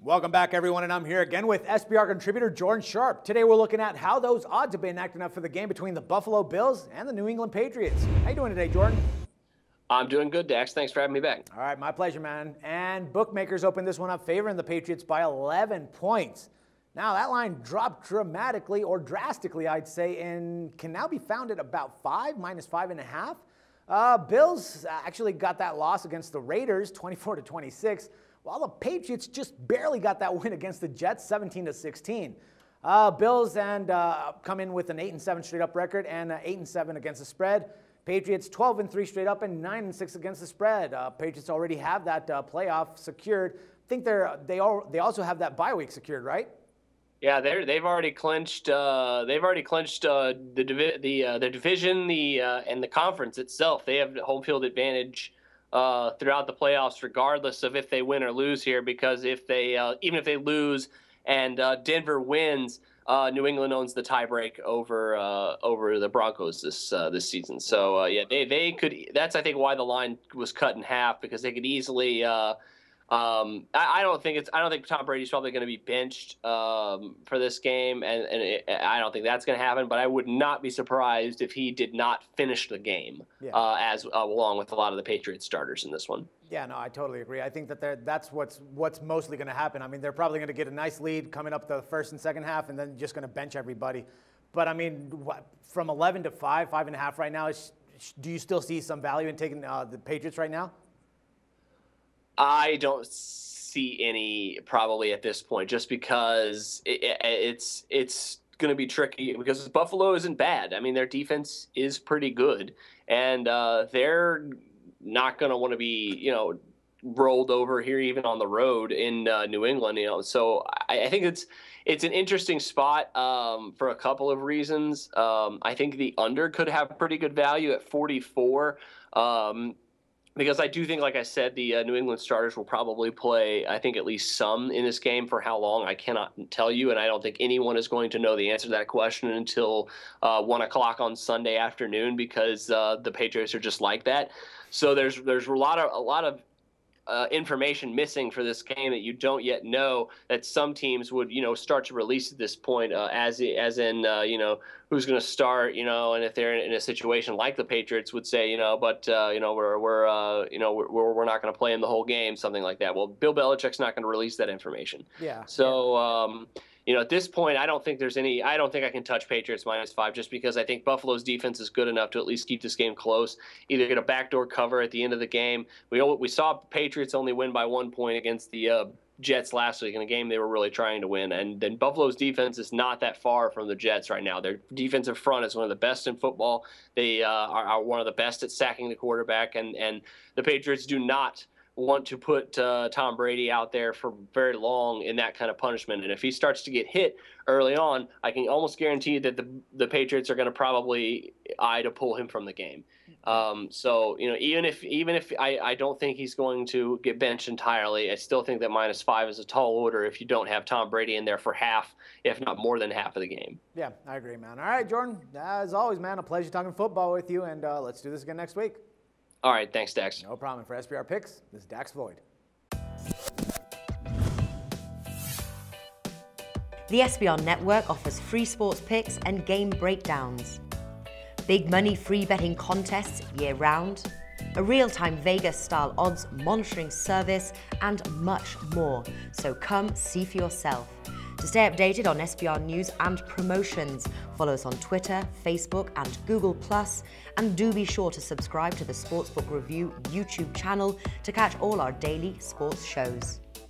Welcome back, everyone, and I'm here again with SBR contributor Jordan Sharp. Today we're looking at how those odds have been acting up for the game between the Buffalo Bills and the New England Patriots. How you doing today, Jordan? I'm doing good, Dax. Thanks for having me back. All right, my pleasure, man. And bookmakers opened this one up favoring the Patriots by 11 points. Now, that line dropped dramatically, or drastically, I'd say, and can now be found at about minus 5.5. Bills actually got that loss against the Raiders, 24-26. While the Patriots just barely got that win against the Jets, 17-16. Bills come in with an 8-7 straight up record and 8-7 against the spread. Patriots 12-3 straight up and 9-6 against the spread. Patriots already have that playoff secured. I think they also have that bye week secured, right? Yeah, they've already clinched. They've already clinched the division, and the conference itself. They have home field advantage throughout the playoffs, regardless of if they win or lose here. Because even if they lose and Denver wins, New England owns the tiebreak over the Broncos this season. So yeah, they could. That's I think why the line was cut in half, because they could easily. I don't think Tom Brady's probably going to be benched for this game, and I don't think that's going to happen. But I would not be surprised if he did not finish the game, along with a lot of the Patriots starters in this one. Yeah, no, I totally agree. I think that's what's mostly going to happen. I mean, they're probably going to get a nice lead coming up the first and second half, and then just going to bench everybody. But I mean, from 11 to 5.5 right now, do you still see some value in taking the Patriots right now? I don't see any probably at this point, just because it's going to be tricky, because Buffalo isn't bad. I mean, their defense is pretty good, and they're not going to want to be, rolled over here, even on the road in New England. So I think it's an interesting spot for a couple of reasons. I think the under could have pretty good value at 44. Because I do think, like I said, the New England starters will probably play, I think, at least some in this game. For how long, I cannot tell you, and I don't think anyone is going to know the answer to that question until 1 o'clock on Sunday afternoon, because the Patriots are just like that. So there's a lot of information missing for this game that you don't yet know, that some teams would start to release at this point, as in who's going to start, and if they're in a situation like the Patriots would say, we're not going to play him the whole game, something like that. Well, Bill Belichick's not going to release that information. Yeah. So at this point, I don't think I can touch Patriots -5, just because I think Buffalo's defense is good enough to at least keep this game close, either get a backdoor cover at the end of the game. We saw Patriots only win by 1 point against the Jets last week in a game they were really trying to win. And then Buffalo's defense is not that far from the Jets right now. Their defensive front is one of the best in football. They are one of the best at sacking the quarterback, and the Patriots do not want to put Tom Brady out there for very long in that kind of punishment. And if he starts to get hit early on, I can almost guarantee that the Patriots are going to probably eye to pull him from the game. So even if I don't think he's going to get benched entirely, I still think that -5 is a tall order if you don't have Tom Brady in there for half, if not more than half of the game. Yeah, I agree, man. All right, Jordan, as always, man, a pleasure talking football with you, and let's do this again next week. All right, thanks, Dax. No problem. For SBR Picks, this is Dax Floyd. The SBR Network offers free sports picks and game breakdowns, big money free betting contests year-round, a real-time Vegas-style odds monitoring service, and much more. So come see for yourself. To stay updated on SBR news and promotions, follow us on Twitter, Facebook, and Google+, and do be sure to subscribe to the Sportsbook Review YouTube channel to catch all our daily sports shows.